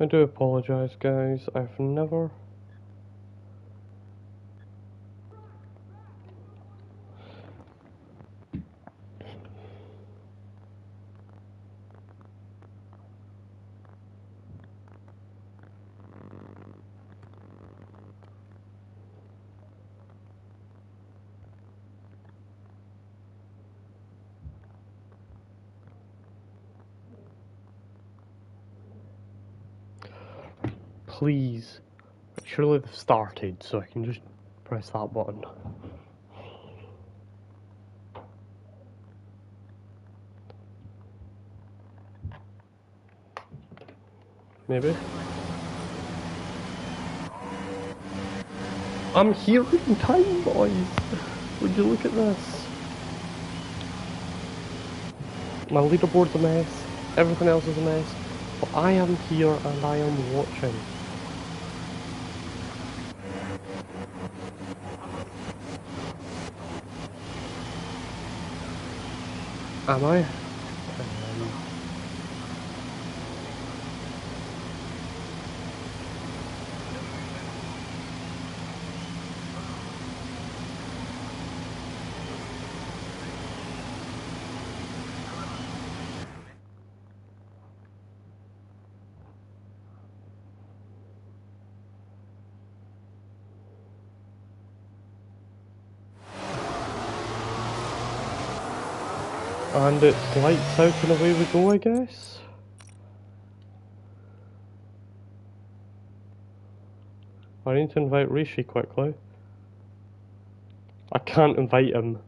I do apologise, guys. I've never... Please. Surely they've started, so I can just press that button. Maybe? I'm here in time, boys! Would you look at this? My leaderboard's a mess, everything else is a mess, but I am here and I am watching. Am I? And it's lights out and away we go, I guess? I need to invite Rishi quickly. I can't invite him.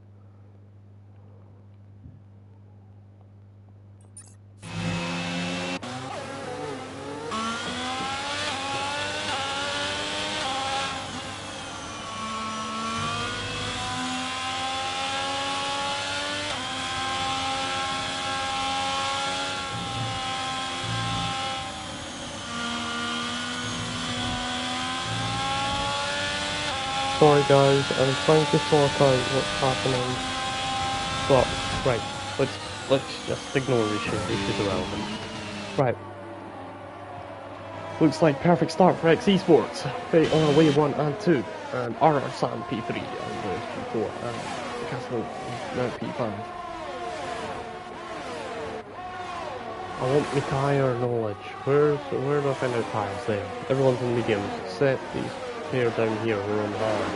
Sorry guys, I'm trying to sort out what's happening. But, right, let's just ignore Rishi, Rishi's irrelevant. Right. Looks like perfect start for X Esports. They are away 1 and 2, and RR Sam P3 and P4 and Castle P5. I want my tire knowledge. Where do I find out tires there? Everyone's in mediums. Set these pair down here, we're on hards.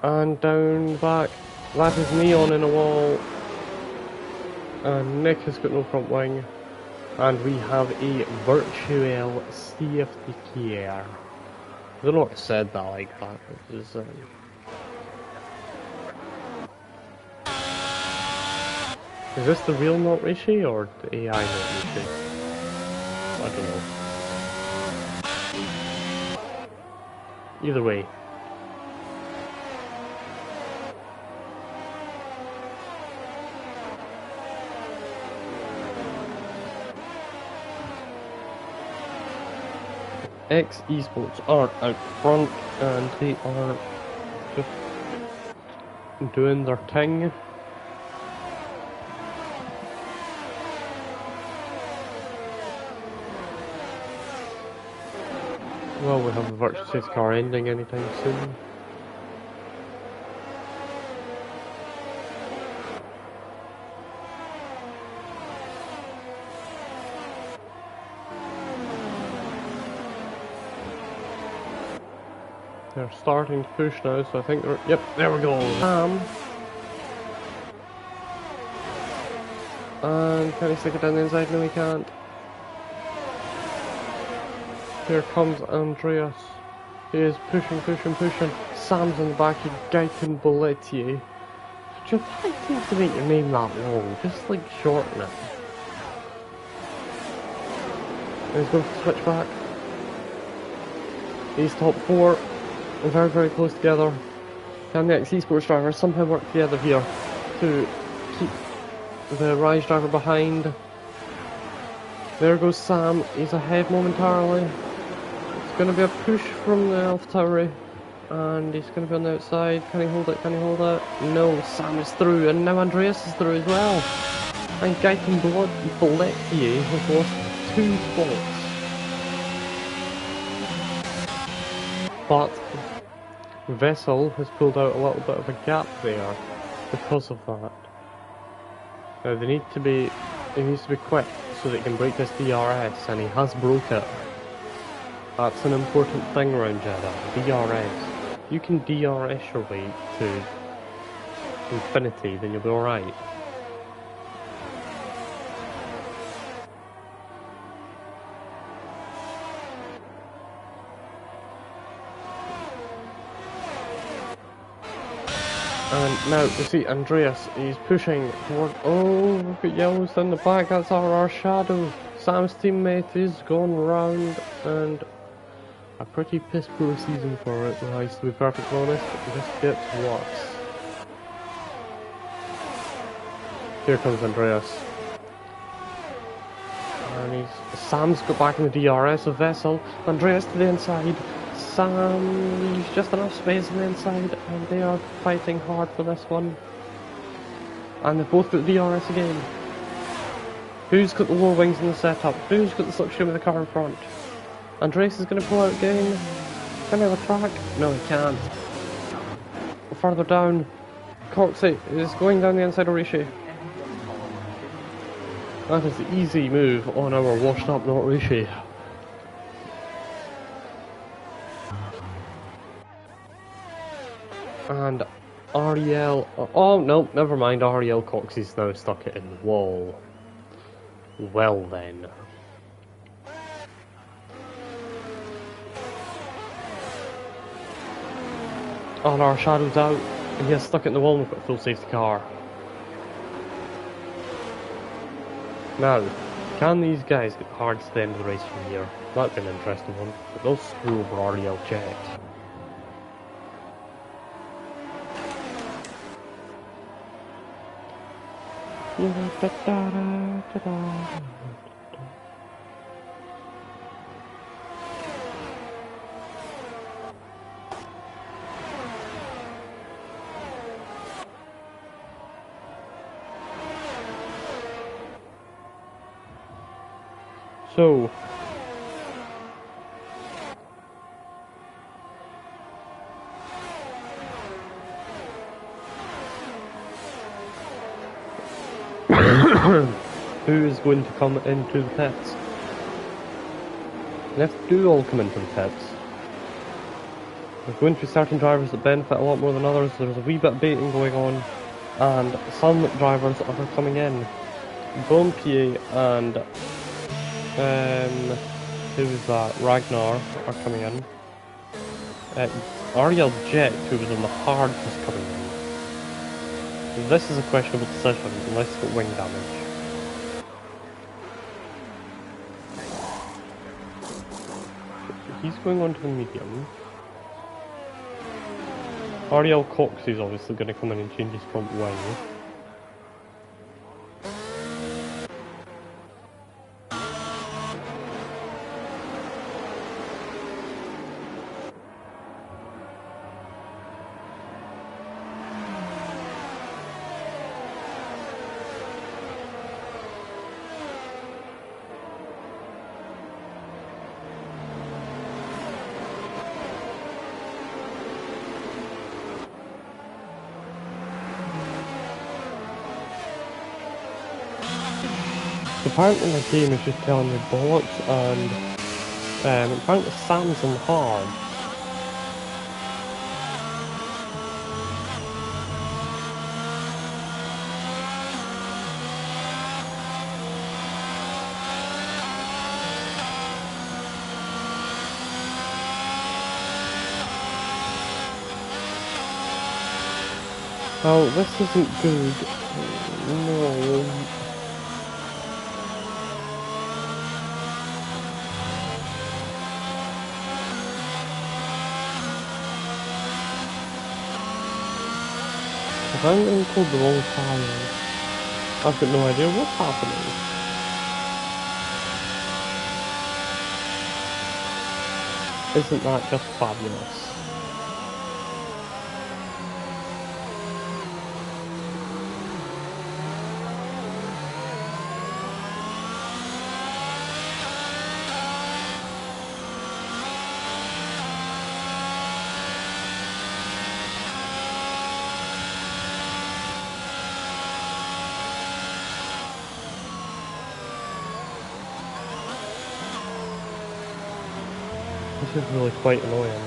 And down back, that is Neon in a wall. And Nick has got no front wing. And we have a virtual safety car. I don't know what I said that like that. It's is this the real Not Rishi or the AI Not Rishi? I don't know. Either way. X Esports are out front and they are just doing their thing. Well, we have a virtual safety car ending anytime soon. They're starting to push now, so I think they're... Yep, there we go. And can he stick it down the inside? No, he can't. Here comes Andreas. He is pushing. Sam's in the back, you Gaiken Boletti. Just, why do you have to make your name that long? Just, like, shorten it. And he's going to switch back. He's top 4. Very, very close together. Can the X Esports drivers somehow work together here to keep the Rise driver behind? There goes Sam. He's ahead momentarily. going to be a push from the AlphaTauri, and he's going to be on the outside. Can he hold it? Can he hold it? No, Sam is through, and now Andreas is through as well. And Gaitin Bolettier has lost 2 spots. But Vessel has pulled out a little bit of a gap there because of that. Now he needs to be quick so that he can break this DRS, and he has broke it. That's an important thing around Jeddah, DRS. If you can DRS your way to infinity, then you'll be alright. And now, you see, Andreas, he's pushing toward... Oh, look at yellows down the back, that's our shadow. Sam's teammate is going round, and a pretty piss poor season for it, guys, to be perfectly honest. It just gets worse. Here comes Andreas. And Sam's got back in the DRS of Vessel. Andreas to the inside. Sam leaves just enough space on the inside, and they are fighting hard for this one. And they've both got DRS again. Who's got the lower wings in the setup? Who's got the slipstream of the car in front? Andreas is going to pull out again. Can he have a track? No, he can't. Further down, Coxey is going down the inside of Rishi. That is the easy move on our washed up not Rishi. And Ariel... Oh, no, never mind. Ariel Coxey's now stuck it in the wall. Well then. And our shadow's out. And he has stuck it in the wall and we've got a full safety car. Now, can these guys get hard to the end of the race from here? That'd be an interesting one. But they'll screw over Ariel Jet. So who is going to come into the pits? And if they do all come into the pits, there's going to be certain drivers that benefit a lot more than others. There's a wee bit of baiting going on, and some drivers are coming in. Bonpier and who was that? Ragnar are coming in. Ariel Jet, who was on the hard, is coming in. This is a questionable decision unless it's got wing damage. He's going on to the medium. Ariel Cox is obviously going to come in and change his front wing. Apparently the game is just telling me bollocks, and apparently Sam's on hard. Oh, this isn't good. No. I'm getting told the wrong tire. I've got no idea what's happening. Isn't that just fabulous? This is really quite annoying.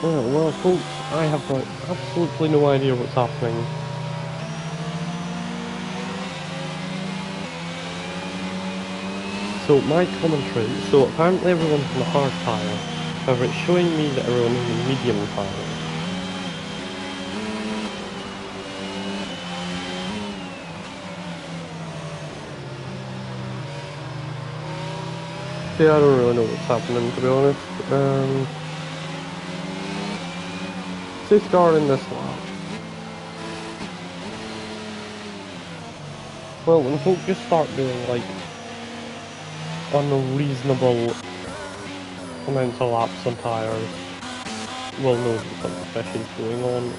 Well, folks, I have got absolutely no idea what's happening. So my commentary, so apparently everyone's on the hard tire, however it's showing me that everyone's on the medium tire. Yeah, I don't really know what's happening, to be honest. Safety car in this lap. Well, when folk just start doing, like, unreasonable amounts of laps on tyres, we'll know that something fishy is going on.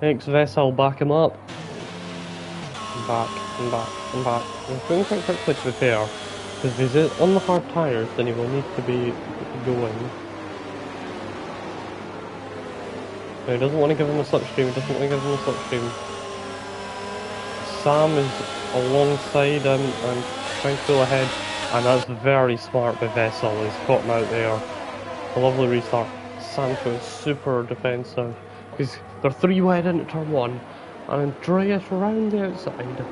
Next vessel, back him up. Back, and back, and back. He's going quite quickly, to be fair, because if he's on the hard tyres, then he will need to be going. No, he doesn't want to give him a slipstream, he doesn't want to give him a slipstream. Sam is alongside him and trying to pull ahead, and that's very smart by Vessel. He's caught him out there. A lovely restart. Sancho is super defensive because they're 3 wide into turn 1, and Andreas round the outside,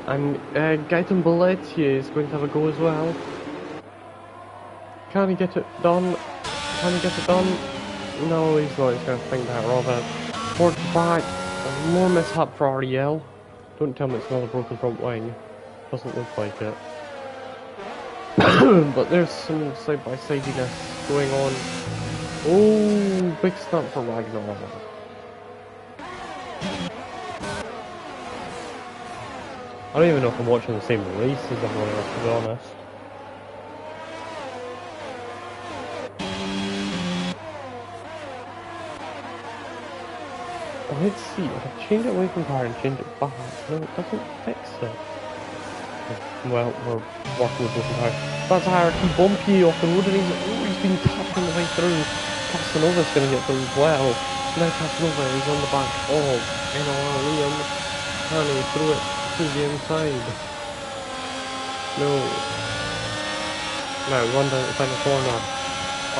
and Gaetan Belletti is going to have a go as well. Can he get it done? Can he get it done? No, he's not. He's going to think better of it. Forward to back, and more mishap for Ariel. Don't tell me it's another broken front wing. Doesn't look like it. But there's some side-by-sidiness going on. Oh, big snap for Ragnar. I don't even know if I'm watching the same race as everyone else, to be honest. Let's see, if I change it away from car and change it back, no, it doesn't fix it. Well, we're working with broken tires. That's hierarchy bumpy off the road, and he's been tapped on the way through. Casanova's going to get through as well. Now Casanova is on the back of NLR Liam. Can he throw it to the inside? No. Now, run down the final corner.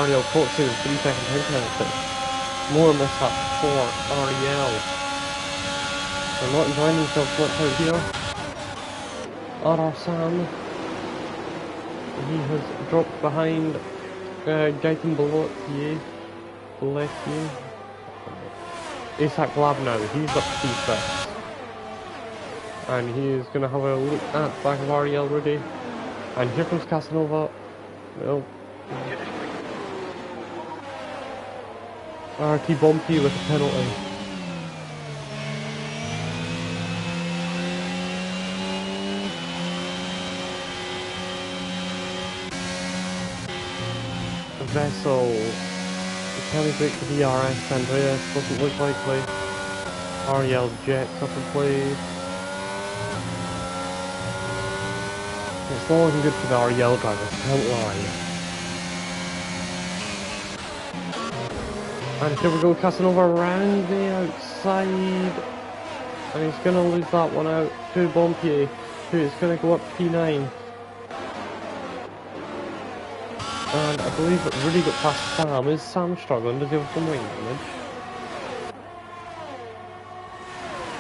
Ariel Cox's 3-second time penalty. More mishap for Ariel. They're not enjoying themselves much out here. Sam, he has dropped behind Gaetan Belletti. Isak Lab now, he's up to P6. And he is going to have a look at the back of Ariel Rudy. And here comes Casanova. Well, RT Bumpy with a penalty. Vessel. Can he break the DRS? Andreas doesn't look likely. Ariel's jets up in place. It's not looking good for the REL drivers, can't lie. And here we go, Casanova around the outside. And he's going to lose that one out to Bompier, who is going to go up P9. And I believe it really got past Sam. Is Sam struggling? Does he have some wing damage?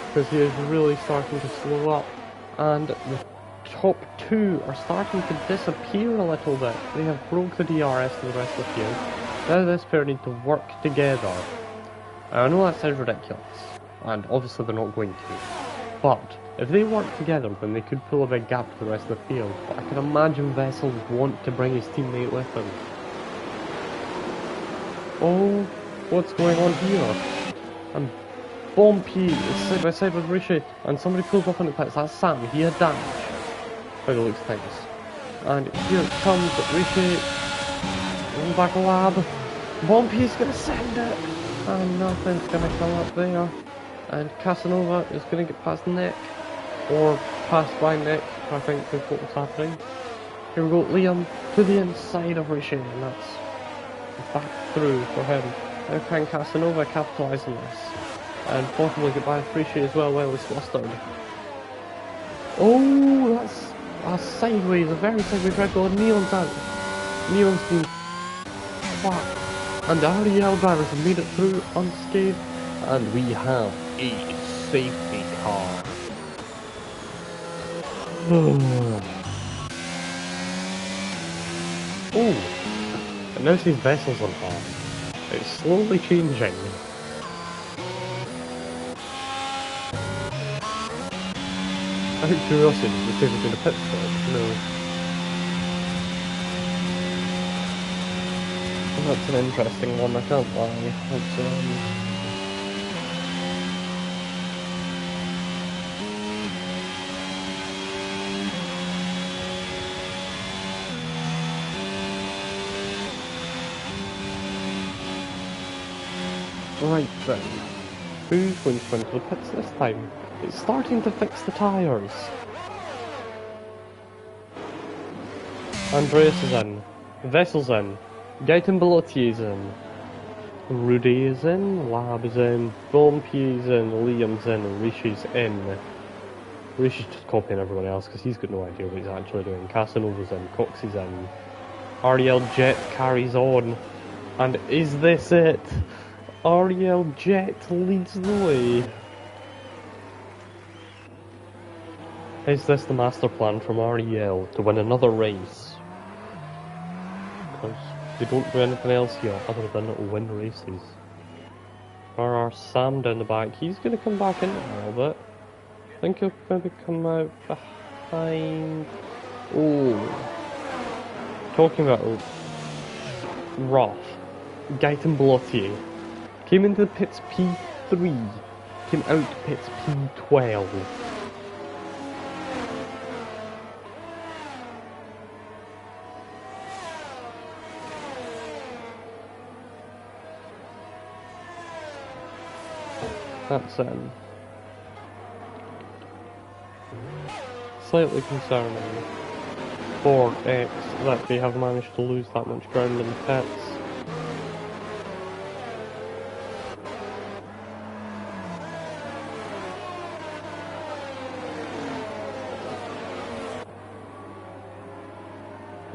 Because he is really starting to slow up. And the top two are starting to disappear a little bit. They have broke the DRS to the rest of the field. Now this pair need to work together. I know that sounds ridiculous, and obviously they're not going to. But if they work together, then they could pull a big gap to the rest of the field. But I can imagine Vettel would want to bring his teammate with him. Oh, what's going on here? And Bompier is side by side with Rishi, and somebody pulls off in the pits. That's Sam. He had damage. By the looks of things. And here comes Rishi. Back lab. Bompier's gonna send it. And nothing's gonna come up there. And Casanova is going to get past Nick, or passed by Nick, I think is what was happening. Here we go, Liam to the inside of Rishi, and that's back through for him. Now can Casanova capitalise on this, and possibly get by Rishi as well while he's flustered. Oh, that's a sideways, a very sideways red goal, and Neon's out. Neon's been fucked. And the REL drivers have made it through unscathed, and we have a safety car. Oh, and now these vessels on fire. It's slowly changing. Out of curiosity, did they take it in a pit stop? No. That's an interesting one, I can't lie. That's, right then. Who's going to win the pits this time? It's starting to fix the tyres. Andreas is in. Vessel's in. Gaëtan Bellotti is in. Rudy is in. Lab is in. Bompier is in. Liam's in. Rishi's in. Rishi's just copying everyone else because he's got no idea what he's actually doing. Casanova's in. Cox is in. REL Jet carries on. And is this it? REL Jet leads the way. Is this the master plan from REL to win another race? Because they don't do anything else here other than win races. RR Sam down the back, he's going to come back in a little bit. I think he'll maybe come out behind. Oh, talking about rough. Gaëtan Bellotti came into the pits P3, came out to pits P12. That's slightly concerning for X that they have managed to lose that much ground in the pits.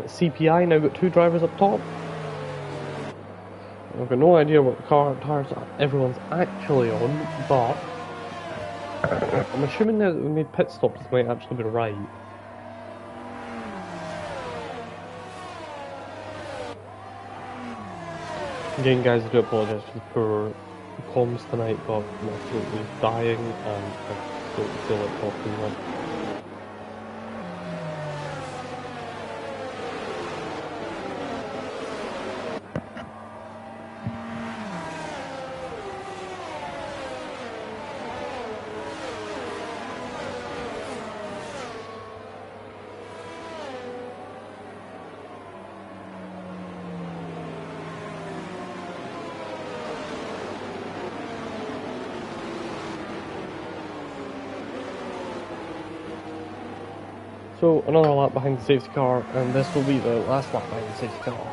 CPI now got two drivers up top. I've got no idea what car tyres everyone's actually on, but I'm assuming that we made pit stops might actually be right. Again guys, I do apologise for the poor comms tonight, but I'm absolutely dying and I don't feel like talking now. So another lap behind the safety car, and this will be the last lap behind the safety car.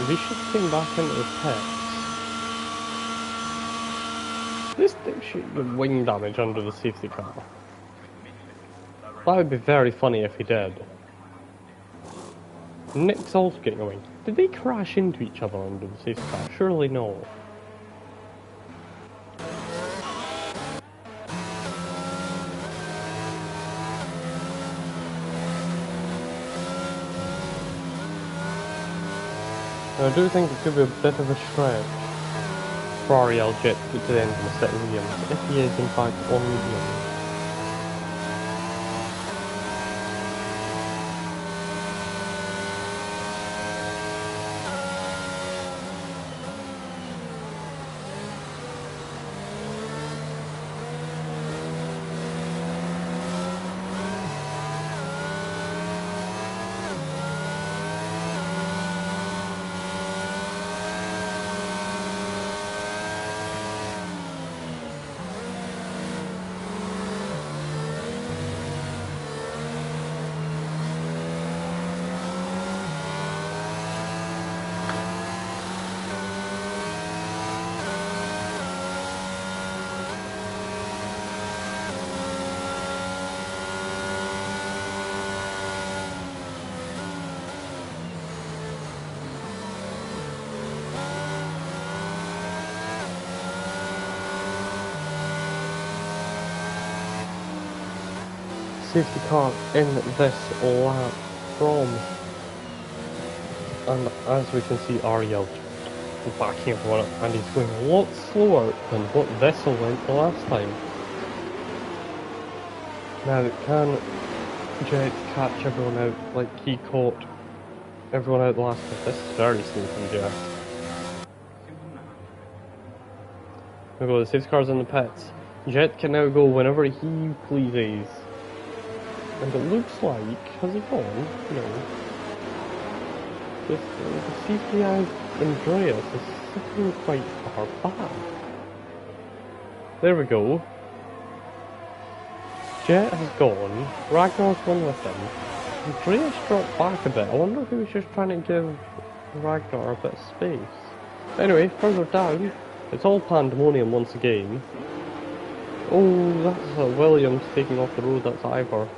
We should came back into the pits. This dipshit got wing damage under the safety car. That would be very funny if he did. Nick's also getting a wing. Did they crash into each other under the safety car? Surely no. I do think it could be a bit of a stretch for Ariel Jet to get to the end of the set of mediums, if he is in fact on mediums. Safety car in this lap from, and as we can see Ariel backing everyone up, and he's going a lot slower than what Vessel went the last time. Now can Jet catch everyone out like he caught everyone out the last time? This is very slow from Jet. There we go, the safety car's in the pits. Jet can now go whenever he pleases. And it looks like, has he gone? No. The CPI Andreas is sitting quite far back. There we go. Jet has gone. Ragnar's gone with him. Andreas dropped back a bit. I wonder if he was just trying to give Ragnar a bit of space. Anyway, further down, it's all pandemonium once again. Oh, that's Williams taking off the road, that's Ivor.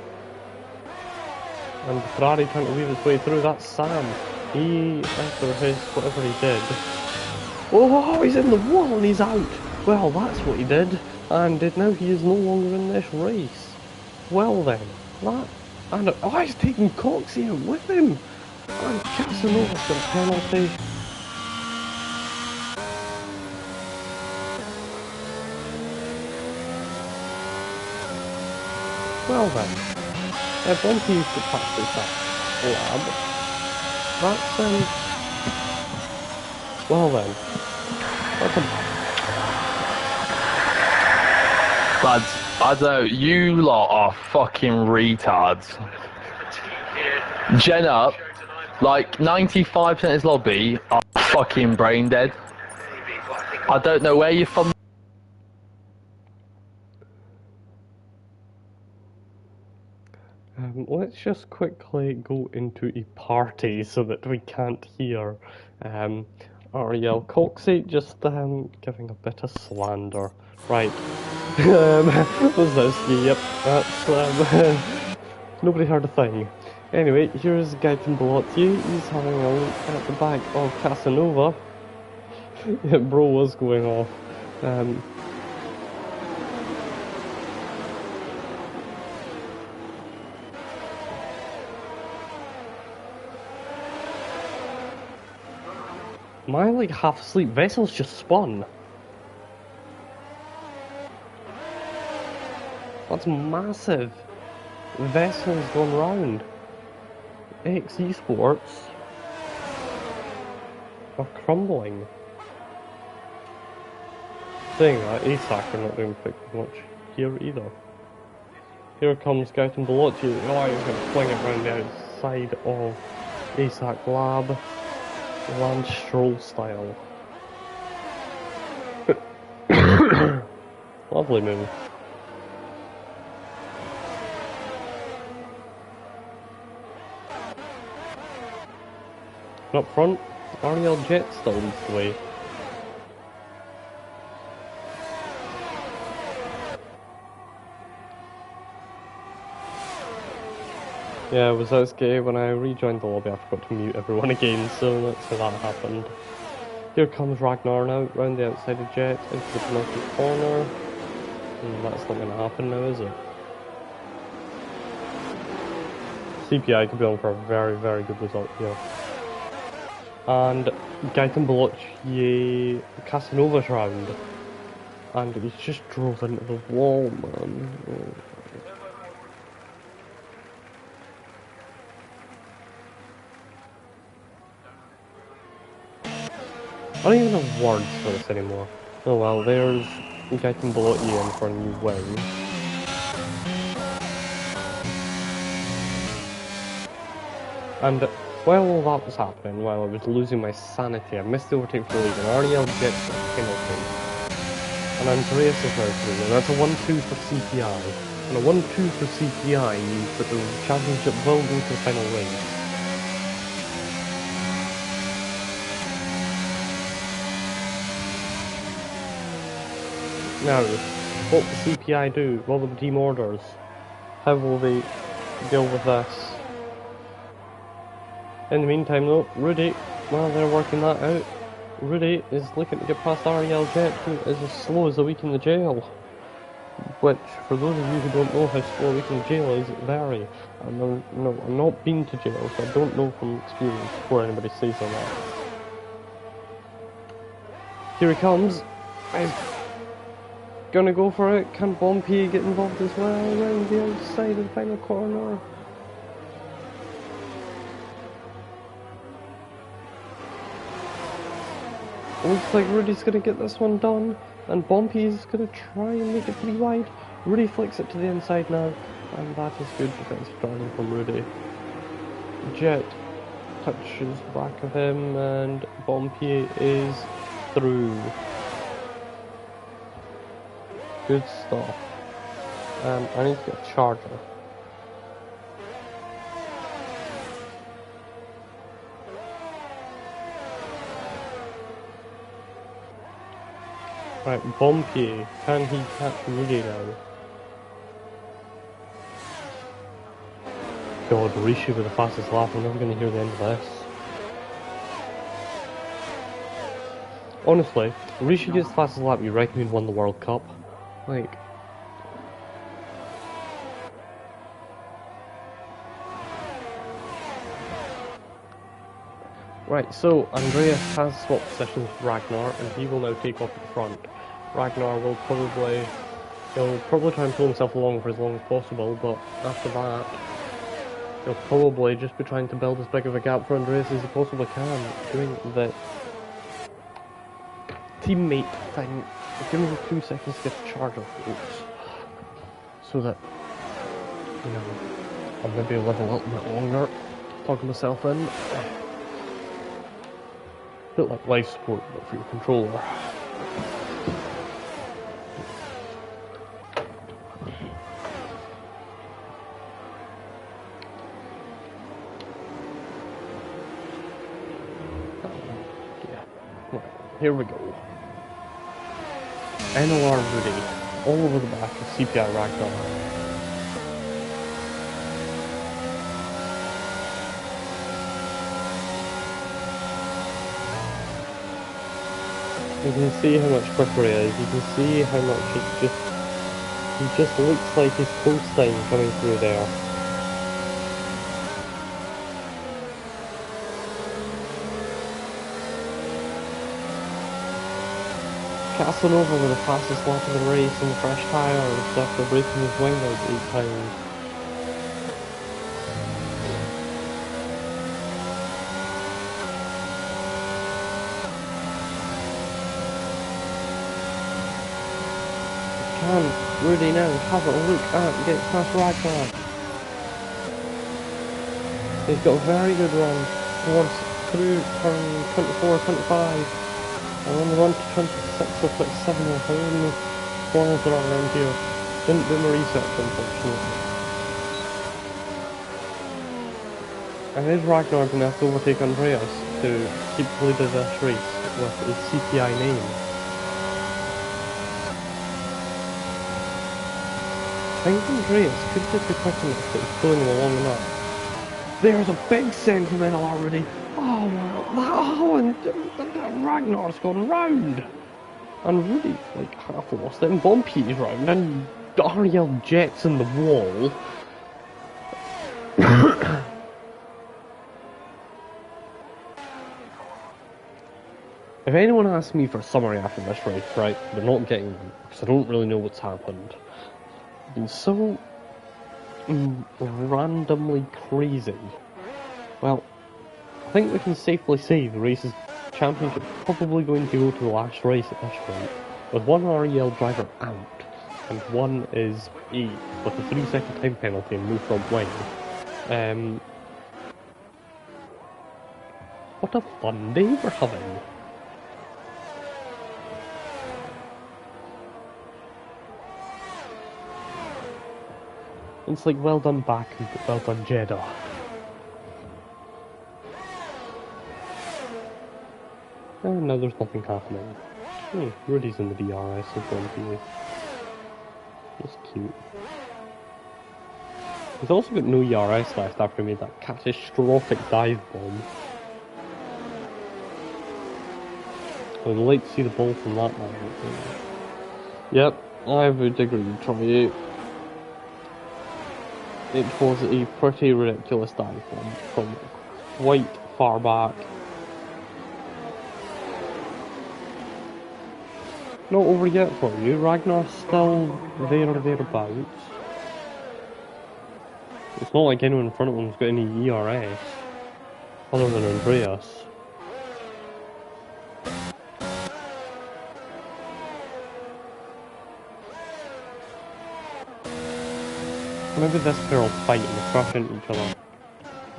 And Ferrari trying to weave his way through, that's Sam. He, after his, whatever he did. Oh, he's in the wall and he's out! Well, that's what he did. And now he is no longer in this race. Well then, that... And, oh, he's taking Coxie out with him! And Casanova's got a penalty. Well then. Bumpy used to pass this lab. That's, well then. That's Lads, I don't, you lot are fucking retards. Jenna, like 95% of his lobby are fucking brain dead. I don't know where you're from. Let's just quickly go into a party so that we can't hear Ariel Coxey just giving a bit of slander. Right. Wazowski, yep, that's nobody heard a thing. Anyway, here's Gaetan Bolotti. He's having a look at the back of Casanova. Yeah, bro was going off. My like half asleep vessel's just spun. That's massive. Vessel's gone round. X Esports are crumbling. Saying that, ASAC are not doing much here either. Here comes Gaetan Bolotti. Oh, he's going to fling it round the outside of ASAC Lab. Lance Stroll style. Lovely move. And up front, Ariel Jet still leads the way. Yeah, it was that scary when I rejoined the lobby. I forgot to mute everyone again, so that's how that happened. Here comes Ragnar now, round the outside of Jet, into the penalty corner. And that's not going to happen now, is it? CPI could be on for a very, very good result here. And Gaetan Bolocci Casanova's round. And he's just drove into the wall, man. Oh. I don't even have words for this anymore. Oh well, there's Gaetan Bolocci in for a new win. And while all that was happening, while I was losing my sanity, I missed the overtake for the lead, and Ariel gets the penalty. And Andreas is now through, and that's a 1-2 for CPI. And a 1-2 for CPI means that the championship will go to the final race. Now, what will CPI do? What will the team orders? How will they deal with this? In the meantime though, Rudy, while they're working that out, Rudy is looking to get past Ariel Jet, who is as slow as a week in the jail. Which, for those of you who don't know how slow a week in jail is, vary. And I'm not been to jail, so I don't know from experience before anybody says on that. Here he comes. He's gonna go for it. Can Bompy get involved as well? Around the outside of the final corner. Looks like Rudy's gonna get this one done, and Bompy is gonna try and make it pretty wide. Rudy flicks it to the inside now, and that is good defensive driving from Rudy. Jet touches the back of him, and Bompy is through. Good stuff. I need to get a charger. Right, Bompy, can he catch Rudy now? God, Rishi with the fastest lap, we're never going to hear the end of this. Honestly, Rishi gets the fastest lap, you reckon he'd won the World Cup? Like... Right, so Andreas has swapped positions with Ragnar, and he will now take off at the front. Ragnar will he'll probably try and pull himself along for as long as possible, but after that, he'll probably just be trying to build as big of a gap for Andreas as he possibly can, doing the teammate thing. Give me 2 seconds to get the charger, folks, so that, you know, I'll maybe live a little bit longer, plugging myself in. A bit like life support, but for your controller. Yeah, right, here we go. NOR Rudy, all over the back of CPI Ragnar. You can see how much quicker he is, you can see how much he just looks like his coastline coming through there. Casanova with the fastest lap of the race and the fresh tyres after breaking his wing out 8 times. Can Rudy now have a look at get past Ragnar? He's got a very good run through turn 24, 25. I'm on the run to 26 or 27 or however many corners there are around here. Didn't do my research, unfortunately. And is Ragnar going to have to overtake Andreas to keep the lead of this race with a CPI name? I think Andreas could just be quick enough that he's pulling him along enough. There's a big sentimental already! Oh wow, and Ragnar's gone round! And really, like, half lost it, and Bumpy's round, and Ariel jets in the wall. If anyone asks me for a summary after this race, right, they're not getting one, because I don't really know what's happened. It's been so randomly crazy. Well, I think we can safely say the race's championship is probably going to go to the last race at this rate, with one REL driver out, and one is A, with a 3-second time penalty and no front wing. What a fun day we're having! It's like, well done Baku, but well done Jeddah. And now there's nothing happening. Hey, Rudy's in the DRS as well too. That's cute. He's also got no ERS left after he made that catastrophic dive bomb. I would like to see the ball from that man. Yep, I would agree, Troy. It was a pretty ridiculous dive bomb from quite far back. Not over yet for you, Ragnar's still there or thereabouts. It's not like anyone in front of him's got any ERS, other than Andreas. Maybe this pair will fight and crash into each other.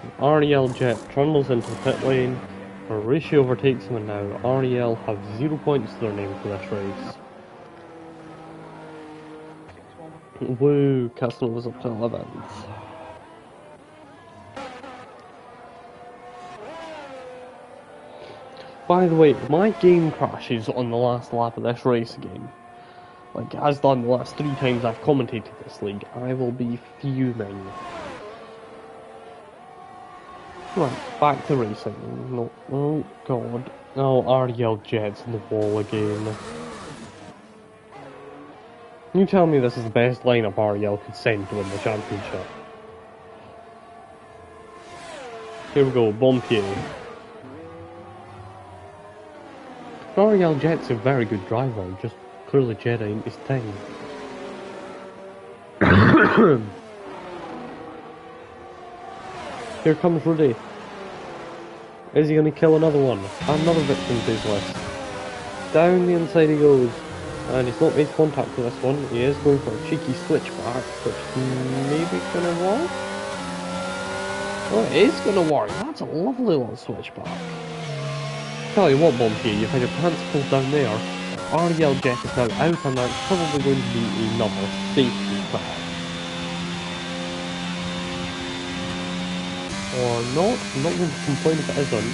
And REL Jet trundles into the pit lane, where Rishi overtakes him, and now REL have 0 points to their name for this race. Woo, Castle's up to 11th. By the way, my game crashes on the last lap of this race again. Like it has done the last 3 times I've commentated this league. I will be fuming. Right, back to racing. No, oh god. Oh, REL Jets in the wall again. You tell me this is the best lineup REL could send to win the championship. Here we go, Bompier. REL Jet's a very good driver, just clearly Jeddah ain't his thing. Here comes Rudy. Is he gonna kill another one? Another victim to his list. Down the inside he goes. And he's not made contact with this one. He is going for a cheeky switchback, which maybe gonna work? Oh, it is gonna work. That's a lovely little switchback. Tell you what, Monty, you've had your pants pulled down there. REL Jet is now out, and that's probably going to be another safety car. Or not. I'm not going to complain if it isn't.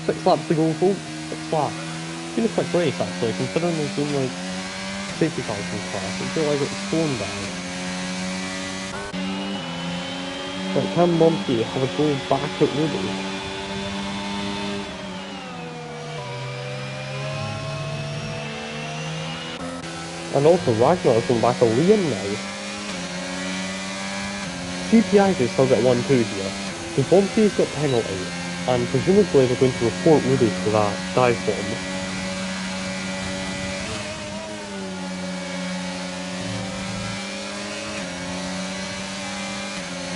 6 laps to go, folks. 6 laps. It's been a quick race, actually, considering there's been, like, safety cars in class. I feel like it's slowing down. But can Monty have a go back at Rudy? And also Ragnar's going back to Liam now. CPI can still get 1-2 here. The Bumpy's got penalty, and presumably they're going to report Rudy for that dive bomb.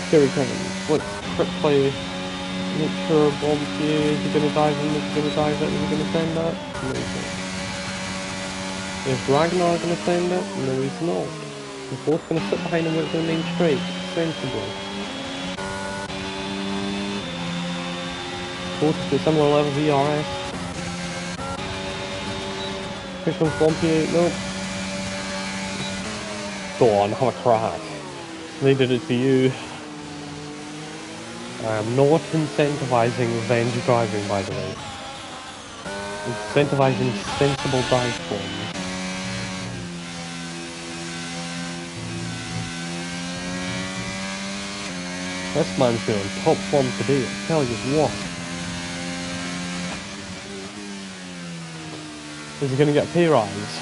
Here he comes. Let's quickly make sure Bumpy, is he going to dive in, is he going to dive it, is he going to send that? Amazing. Is Ragnar going to send it? No, he's not. They're both going to sit behind him with their main straight, sensibly. Both to similar levels of ERS. Here comes Bumpy. Nope. Go on, have a crack. They did it to you. I am not incentivizing revenge driving, by the way. Incentivizing sensible dive forms. This man's been on top form today, I tell you what. Is he gonna get a pay rise?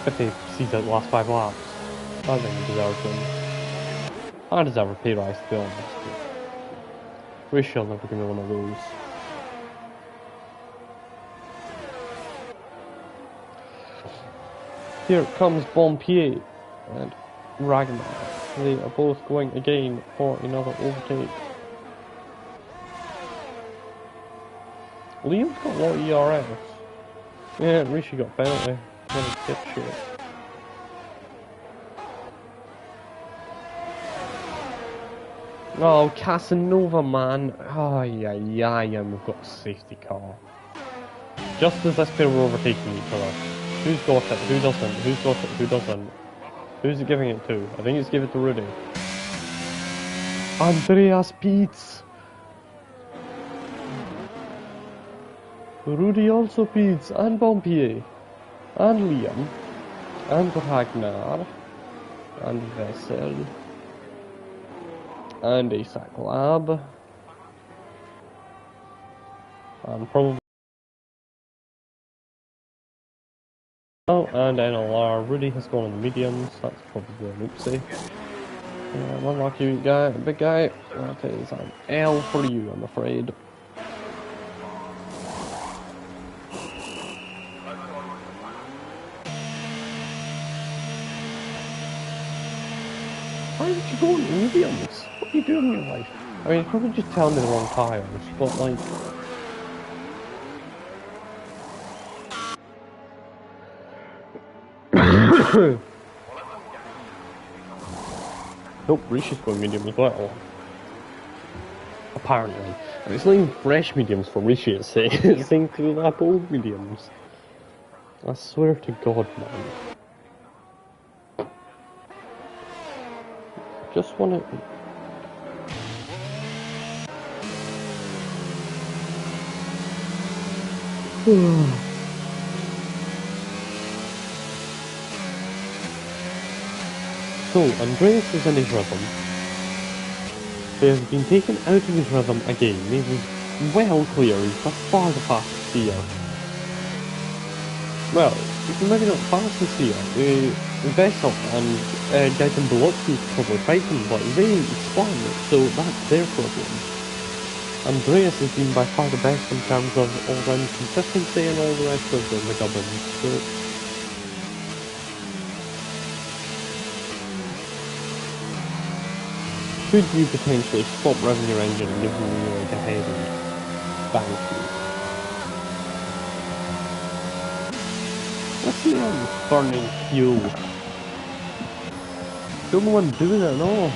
If he sees out the last 5 laps. I think he deserves one. I deserve a pay rise, to be honest. Wish he'll never give me one of those. Here comes Bompier and Ragnar. They are both going again for another overtake. Liam's got a lot of ERS. Yeah, Rishi got penalty. What a dipshit. Oh, Casanova, man. Oh, yeah, and we've got a safety car. Just as this pair were overtaking each other. Who's got it? Who doesn't? Who's got it? Who doesn't? Who's it giving it to? I think it's giving it to Rudy. Andreas Peets. Rudy also Peets. And Bompier. And Liam. And Ragnar. And Vessel. And Isaac Lab. And probably... Oh, and NLR. Rudy has gone on the mediums. That's probably an oopsie. Unlucky guy, big guy. That is an L for you, I'm afraid. Why would you go on mediums? What are you doing in your life? I mean, you're probably just telling me the wrong tires, but like... Nope, Rishi's going medium as well. Apparently. And it's not even fresh mediums for Rishi, it's saying 2 lap old mediums. I swear to God, man. Just wanna... So, Andreas is in his rhythm. He has been taken out of his rhythm again. He was well clear. He's by far the fastest here. Well, he's maybe not fastest here. Vessel and Gaiten Bilotsky probably fight him, but they spun, so that's their problem. Andreas has been by far the best in terms of all-round consistency and all the rest of the gubbins. So, could you potentially stop revving your engine and give me like a heavy bang through? Let's see I'm burning fuel. Don't know what I'm doing at all.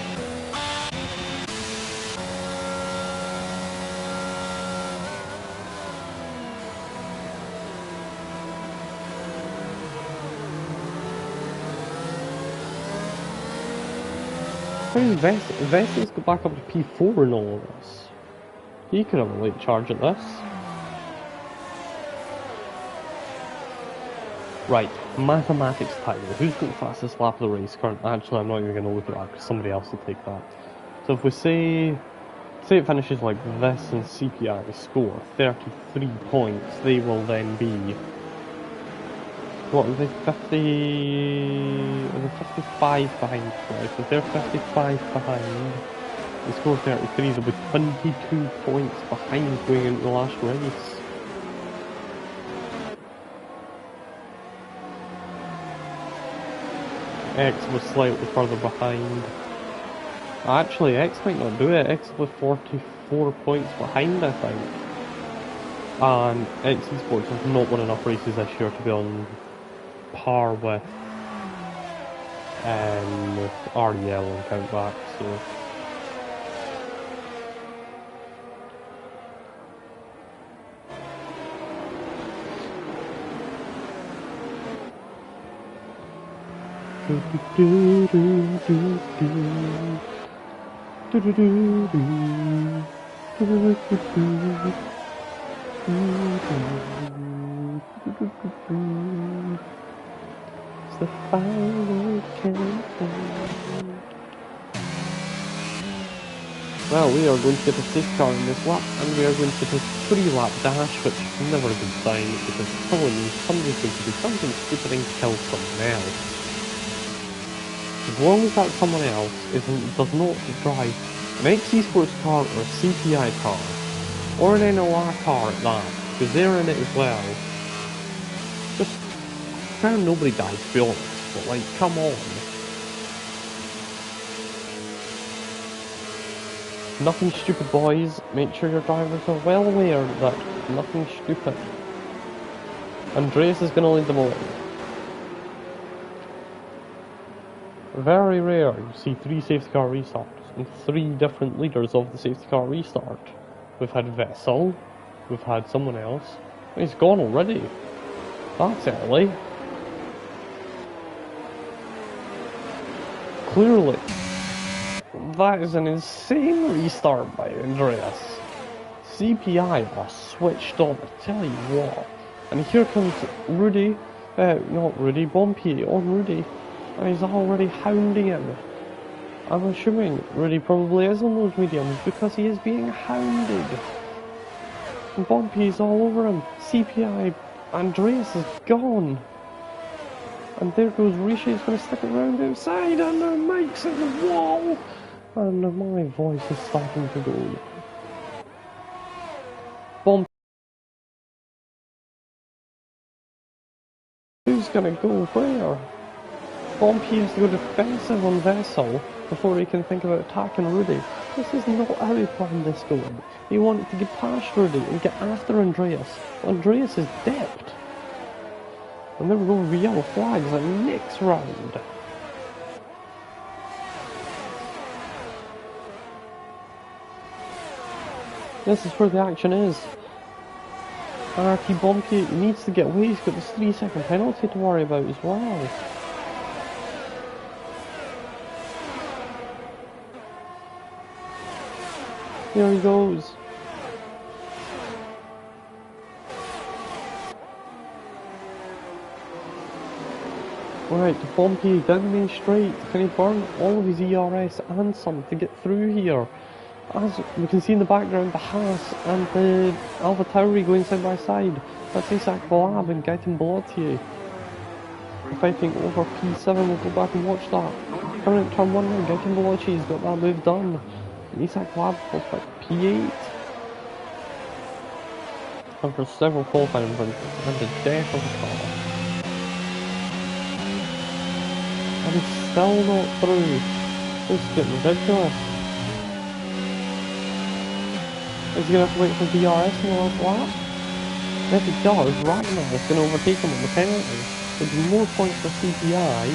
How did Vessel's go back up to P4 in all of this? He could have a late charge at this. Right, mathematics title. Who's got the fastest lap of the race currently? Actually, I'm not even going to look at that because somebody else will take that. So if we say it finishes like this and CPI score 33 points, they will then be... What, are they 50... Are they 55 behind now? So if they're 55 behind, they score 33, they'll be 22 points behind going into the last race. X was slightly further behind. Actually, X might not do it. X was 44 points behind, I think. And X Esports have not won enough races this year to be on par with REL and Countback, so... It's the final countdown. Well, we are going to get a safety car in this lap, and we are going to get a 3-lap dash, which is never a good sign, because it probably means somebody's going to do something stupid and kill someone else. As long as that someone else does not drive an XC Sports car or a CPI car, or an NOR car at that, because they're in it as well, just, kind of nobody dies, to be honest, but like, come on. Nothing stupid, boys. Make sure your drivers are well aware that nothing stupid. Andreas is going to lead them away. Very rare you see 3 safety car restarts and 3 different leaders of the safety car restart. We've had Vessel, we've had someone else. He's gone already. That's early. Clearly. That is an insane restart by Andreas. CPI are switched on, I tell you what. And here comes Rudy, not Rudy, Bompier on Rudy. And he's already hounding him. I'm assuming Rudy probably is on those mediums because he is being hounded. And Bompier's all over him. CPI, Andreas is gone. And there goes Rishi, he's going to stick it around outside and the mic's at the wall. And my voice is starting to go. Bomb. Who's gonna go where? Bompier has to go defensive on Vessel before he can think about attacking Rudy. This is not how he planned this going. He wanted to get past Rudy and get after Andreas. Andreas is dipped. And then we're going with yellow flags like next round. This is where the action is. RT Bompier needs to get away, he's got this 3-second penalty to worry about as well. Here he goes. Right, Bompier down the main straight. Can he burn all of his ERS and some to get through here? As we can see in the background, the Haas and the Alpha Tauri going side by side. That's Isaac Balab and Gaetan Balotier fighting over P7. We'll go back and watch that. Coming out turn 1 now, Gaetan Balotier's got that move done. And Isaac Balab falls back to P8. After several qualifying runs and the death of the car. And he's still not through. This is getting ridiculous. Is he going to have to wait for DRS in the last lap? And if he does, Ragnar is going to overtake him on the penalty. There'll be more points for CPI.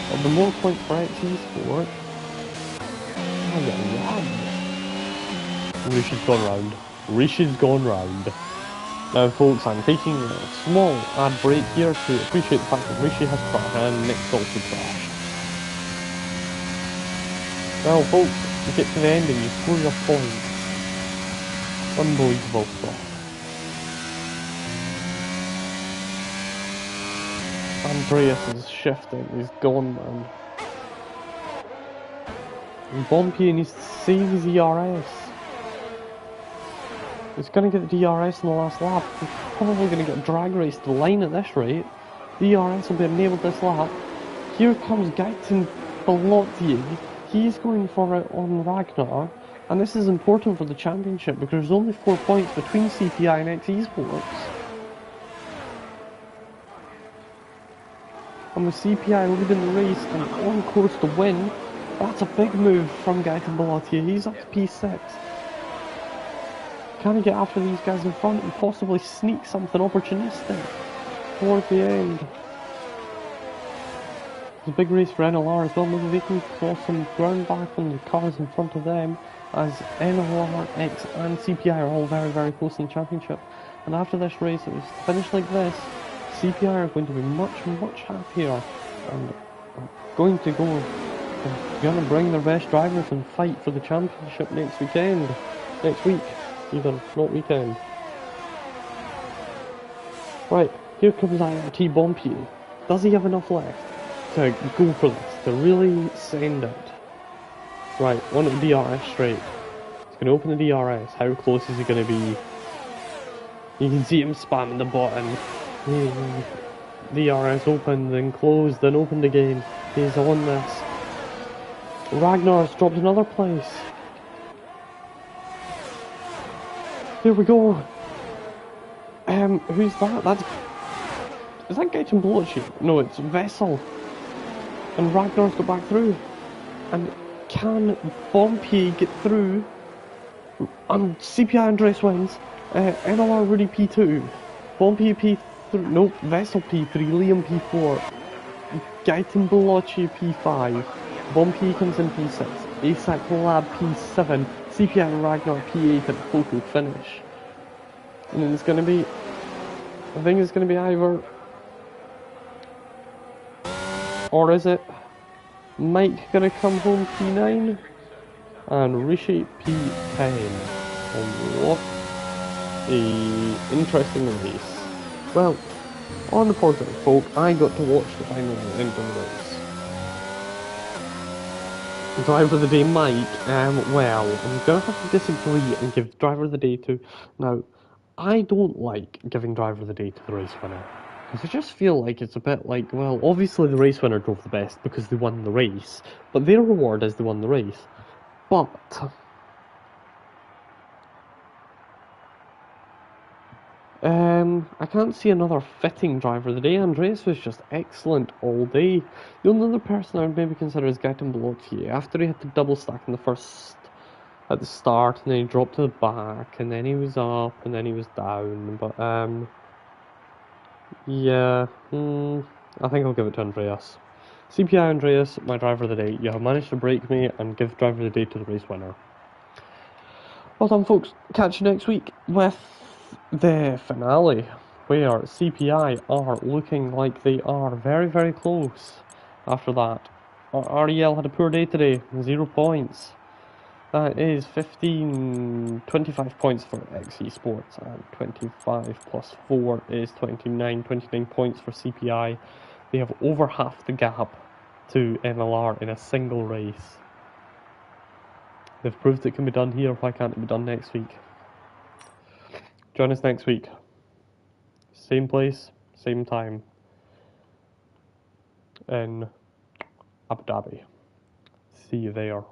There'll be more points for XE Sport. Oh yeah, Rishi's gone round. Rishi's gone round. Now folks, I'm taking a small ad break here to appreciate the fact that Rishi has crashed and Nick's also crashed. Well folks, you get to the end and you score your points. Unbelievable stuff. Andreas is shifting, he's gone man. And Bompier needs to save his ERS. He's going to get the DRS in the last lap. He's probably going to get drag raced to the line at this rate. DRS will be enabled this lap. Here comes Gaetan Balotier. He's going for it on Ragnar. And this is important for the championship because there's only 4 points between CPI and XE Sports. And with CPI leading the race and on course to win, that's a big move from Gaetan Balotier. He's up to P6. Can he get after these guys in front and possibly sneak something opportunistic toward the end? It's a big race for NLR as well. Maybe they can claw some ground back on the cars in front of them, as NLR, X and CPI are all very, very close in the championship. And after this race, it was finished like this, CPI are going to be much, much happier and are going to go. They're gonna bring their best drivers and fight for the championship next week, even, not weekend. Right, here comes IRT Bumpy. Does he have enough left to go for this, to really send it? Right, on the DRS straight. He's going to open the DRS. How close is he going to be? You can see him spamming the button. DRS opened, then closed, then opened again. He's on this. Ragnar's dropped another place. There we go. Who's that? Is that Gaten Blotchy? No, it's Vessel. And Ragnar's got back through. And can Bumpy get through? And CPI Andres wins. NLR Rudy P2. Bumpy P3. Nope, Vessel P3. Liam P4. Gaten Blotchy P5. Bumpy comes in P6. ASAC Lab P7. CPI and Ragnar P8 at photo finish. And then it's going to be, I think it's going to be either, or is it Mike going to come home P9 and Rishi P10? And what a interesting race. Well, on the positive, folk, I got to watch the final end of the race. Driver of the day, Mike, well, I'm going to have to disagree and give driver of the day to, now, I don't like giving driver of the day to the race winner, because I just feel like it's a bit like, well, obviously the race winner drove the best because they won the race, but their reward is they won the race. But I can't see another fitting driver of the day. Andreas was just excellent all day. The only other person I would maybe consider is Gaten Blotchy. After he had the double stack in the first, at the start, and then he dropped to the back, and then he was up, and then he was down, but yeah, I think I'll give it to Andreas. CPI Andreas, my driver of the day. You have managed to break me and give driver of the day to the race winner. Well done, folks. Catch you next week with the finale, where CPI are looking like they are very, very close. After that, REL had a poor day today, 0 points. That is 25 points for XE Sports, and 25 plus 4 is 29 points for CPI. They have over half the gap to MLR in a single race. They've proved it can be done here, why can't it be done next week? Join us next week. Same place, same time. In Abu Dhabi. See you there.